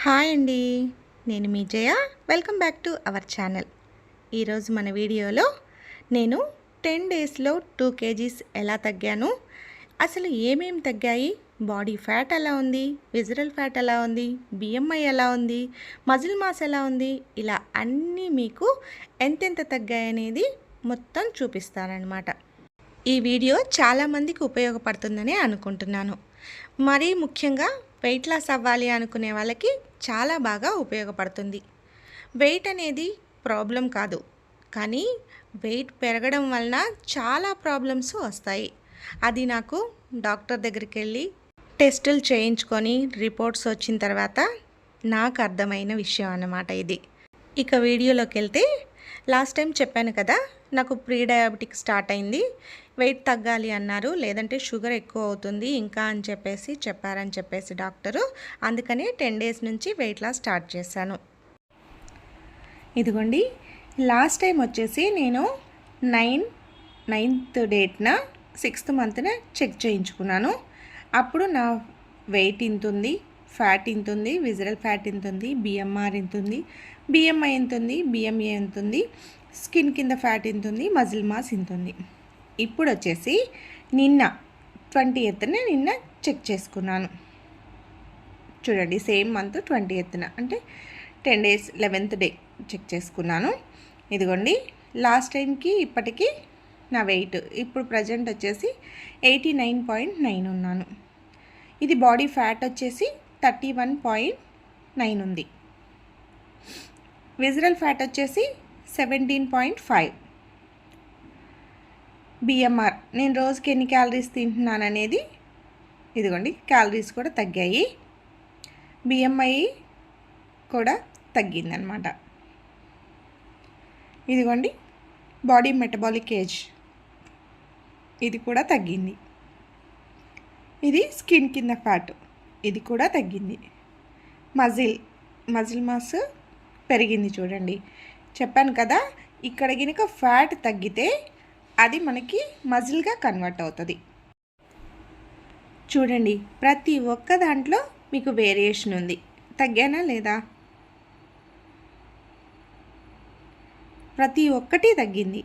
Hi అండి, నేను మీ Jaya. Welcome back to our channel. ఈరోజు మన వీడియోలో నేను 10 డేస్లో 2 kgs ఎలా తగ్గాను, అసలు ఏమేమి తగ్గాయి, బాడీ ఫ్యాట్ ఎలా ఉంది, విజరల్ ఫ్యాట్ ఎలా ఉంది, బిఎంఐ ఎలా ఉంది, మజిల్ మాస్ ఎలా ఉంది, ఇలా అన్నీ మీకు ఎంతెంత తగ్గాయనేది మొత్తం చూపిస్తానన్నమాట. ఈ వీడియో చాలామందికి ఉపయోగపడుతుందని అనుకుంటున్నాను. మరీ ముఖ్యంగా వెయిట్ లాస్ అవ్వాలి అనుకునే వాళ్ళకి చాలా బాగా ఉపయోగపడుతుంది. వెయిట్ అనేది ప్రాబ్లం కాదు, కానీ వెయిట్ పెరగడం వలన చాలా ప్రాబ్లమ్స్ వస్తాయి. అది నాకు డాక్టర్ దగ్గరికి వెళ్ళి టెస్టులు చేయించుకొని రిపోర్ట్స్ వచ్చిన తర్వాత నాకు అర్థమైన విషయం అన్నమాట ఇది. ఇక వీడియోలోకి వెళ్తే, లాస్ట్ టైం చెప్పాను కదా, నాకు ప్రీ డయాబెటిక్ స్టార్ట్ అయింది, వెయిట్ తగ్గాలి అన్నారు, లేదంటే షుగర్ ఎక్కువ అవుతుంది ఇంకా అని చెప్పారని చెప్పేసి డాక్టరు. అందుకని 10 డేస్ నుంచి వెయిట్ లాస్ స్టార్ట్ చేశాను. ఇదిగోండి, లాస్ట్ టైం వచ్చేసి నేను 9th డేట్న 6th మంత్న చెక్ చేయించుకున్నాను. అప్పుడు నా వెయిట్ ఇంత ఉంది, ఫ్యాట్ ఇంత ఉంది, విజరల్ ఫ్యాట్ ఇంత ఉంది, బిఎంఆర్ ఇంత ఉంది, బిఎంఐ ఎంత ఉంది, బిఎంఏ ఎంత ఉంది, స్కిన్ కింద ఫ్యాట్ ఇంత ఉంది, మజిల్ మాస్ ఇంత ఉంది. ఇప్పుడు వచ్చేసి నిన్న 20th నిన్న చెక్ చేసుకున్నాను. చూడండి, సేమ్ మంత్ 20th అంటే 10 డేస్ 11th డే చెక్ చేసుకున్నాను. ఇదిగోండి, లాస్ట్ టైంకి ఇప్పటికీ నా వెయిట్ ఇప్పుడు ప్రజెంట్ వచ్చేసి 89.9 ఉన్నాను. ఇది బాడీ ఫ్యాట్ వచ్చేసి 31.9 ఉంది. విజరల్ ఫ్యాట్ వచ్చేసి 17.5. బిఎంఆర్, నేను రోజుకి ఎన్ని క్యాలరీస్ తింటున్నాను అనేది ఇదిగోండి, క్యాలరీస్ కూడా తగ్గాయి. బిఎంఐ కూడా తగ్గిందనమాట. ఇదిగోండి, బాడీ మెటబాలిక్ ఏజ్ ఇది కూడా తగ్గింది. ఇది స్కిన్ కింద ఫ్యాట్, ఇది కూడా తగ్గింది. మజిల్ మాస్ పెరిగింది. చూడండి, చెప్పాను కదా, ఇక్కడ గినక ఫ్యాట్ తగ్గితే అది మనకి మజిల్గా కన్వర్ట్ అవుతుంది. చూడండి, ప్రతి ఒక్క దాంట్లో మీకు వేరియేషన్ ఉంది. తగ్గానా లేదా? ప్రతి ఒక్కటి తగ్గింది.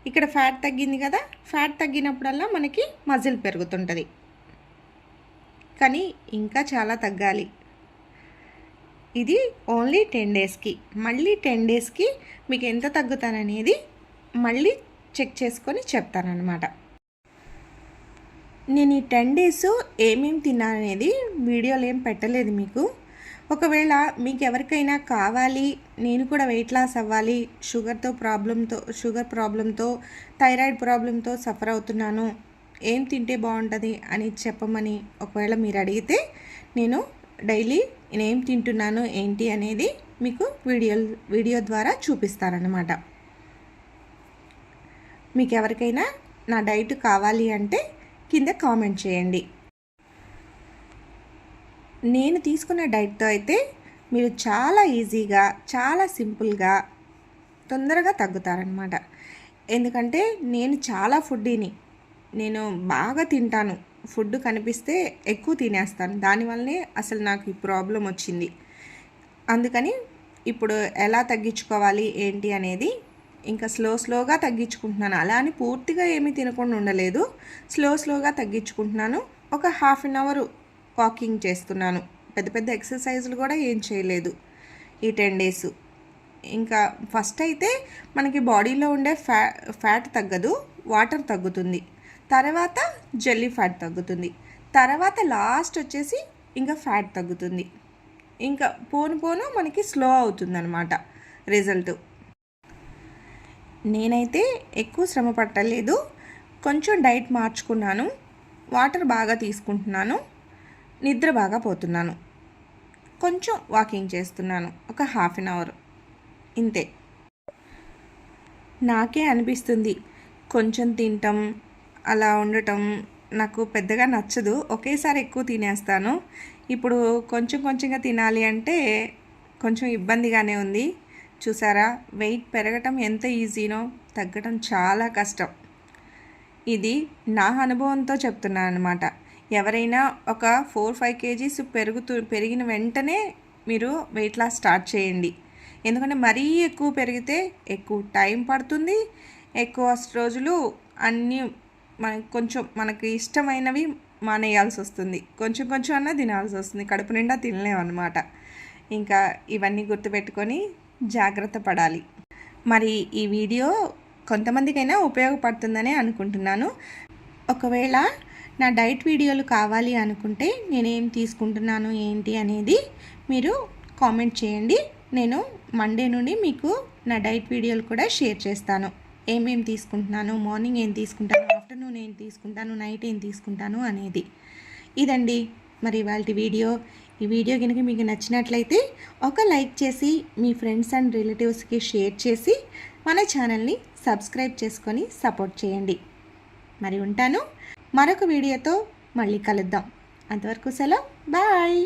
ఇక్కడ ఫ్యాట్ తగ్గింది కదా, ఫ్యాట్ తగ్గినప్పుడల్లా మనకి మజిల్ పెరుగుతుంటుంది. కానీ ఇంకా చాలా తగ్గాలి. ఇది ఓన్లీ 10 డేస్కి. మళ్ళీ 10 డేస్కి మీకు ఎంత తగ్గుతాననేది మళ్ళీ చెక్ చేసుకొని చెప్తానన్నమాట. నేను ఈ 10 డేస్ ఏమేమి తిన్నాననేది వీడియోలో ఏం పెట్టలేదు మీకు. ఒకవేళ మీకు ఎవరికైనా కావాలి, నేను కూడా వెయిట్ లాస్ అవ్వాలి, షుగర్ ప్రాబ్లంతో థైరాయిడ్ ప్రాబ్లంతో సఫర్ అవుతున్నాను, ఏం తింటే బాగుంటుంది అని చెప్పమని ఒకవేళ మీరు అడిగితే, నేను డైలీ నేనేం తింటున్నాను ఏంటి అనేది మీకు వీడియో ద్వారా చూపిస్తానన్నమాట. మీకు ఎవరికైనా నా డైట్ కావాలి అంటే కింద కామెంట్ చేయండి. నేను తీసుకున్న డైట్తో అయితే మీరు చాలా ఈజీగా, చాలా సింపుల్గా, తొందరగా తగ్గుతారనమాట. ఎందుకంటే నేను చాలా ఫుడ్డీని, నేను బాగా తింటాను, ఫుడ్ కనిపిస్తే ఎక్కువ తినేస్తాను. దానివల్లనే అసలు నాకు ఈ ప్రాబ్లం వచ్చింది. అందుకని ఇప్పుడు ఎలా తగ్గించుకోవాలి ఏంటి అనేది ఇంకా స్లోగా తగ్గించుకుంటున్నాను. అలా అని పూర్తిగా ఏమీ తినకుండా ఉండలేదు, స్లోగా తగ్గించుకుంటున్నాను. ఒక 1/2 అవర్ వాకింగ్ చేస్తున్నాను. పెద్ద ఎక్సర్సైజులు కూడా ఏం చేయలేదు ఈ 10 డేస్. ఇంకా ఫస్ట్ అయితే మనకి బాడీలో ఉండే ఫ్యాట్ తగ్గదు, వాటర్ తగ్గుతుంది. తర్వాత జెల్లీ ఫ్యాట్ తగ్గుతుంది. తర్వాత లాస్ట్ వచ్చేసి ఇంకా ఫ్యాట్ తగ్గుతుంది. ఇంకా పోను మనకి స్లో అవుతుంది అన్నమాట రిజల్ట్. నేనైతే ఎక్కువ శ్రమ పట్టలేదు, కొంచెం డైట్ మార్చుకున్నాను, వాటర్ బాగా తీసుకుంటున్నాను, నిద్ర బాగా పోతున్నాను, కొంచెం వాకింగ్ చేస్తున్నాను, ఒక 1/2 అవర్, ఇంతే. నాకే అనిపిస్తుంది కొంచెం తింటాం అలా ఉండటం నాకు పెద్దగా నచ్చదు. ఒకేసారి ఎక్కువ తినేస్తాను. ఇప్పుడు కొంచెంగా తినాలి అంటే కొంచెం ఇబ్బందిగానే ఉంది. చూసారా, వెయిట్ పెరగటం ఎంత ఈజీనో తగ్గటం చాలా కష్టం. ఇది నా అనుభవంతో చెప్తున్నాను అనమాట. ఎవరైనా ఒక 4-5 kgs పెరిగిన వెంటనే మీరు వెయిట్ లాస్ స్టార్ట్ చేయండి. ఎందుకంటే మరీ ఎక్కువ పెరిగితే ఎక్కువ టైం పడుతుంది, ఎక్కువ రోజులు అన్నీ మనకి ఇష్టమైనవి మానేయాల్సి వస్తుంది, కొంచెం కొంచెం అన్నా తినాల్సి వస్తుంది, కడుపు నిండా తినలేమన్నమాట. ఇంకా ఇవన్నీ గుర్తుపెట్టుకొని జాగ్రత్త పడాలి. మరి ఈ వీడియో కొంతమందికైనా ఉపయోగపడుతుందనే అనుకుంటున్నాను. ఒకవేళ నా డైట్ వీడియోలు కావాలి అనుకుంటే నేనేం తీసుకుంటున్నాను ఏంటి అనేది మీరు కామెంట్ చేయండి. నేను మండే నుండి మీకు నా డైట్ వీడియోలు కూడా షేర్ చేస్తాను. ఏమేమి తీసుకుంటున్నాను, మార్నింగ్ ఏం తీసుకుంటాను, ఆఫ్టర్నూన్ ఏం తీసుకుంటాను, నైట్ ఏం తీసుకుంటాను అనేది. ఇదండి మరి ఇవాల్టి వీడియో. ఈ వీడియో కనుక మీకు నచ్చినట్లయితే ఒక లైక్ చేసి మీ ఫ్రెండ్స్ అండ్ రిలేటివ్స్కి షేర్ చేసి మన ఛానల్ని సబ్స్క్రైబ్ చేసుకొని సపోర్ట్ చేయండి. మరి ఉంటాను. మరొక వీడియోతో మళ్ళీ కలుద్దాం. అంతవరకు సెలవు. బాయ్.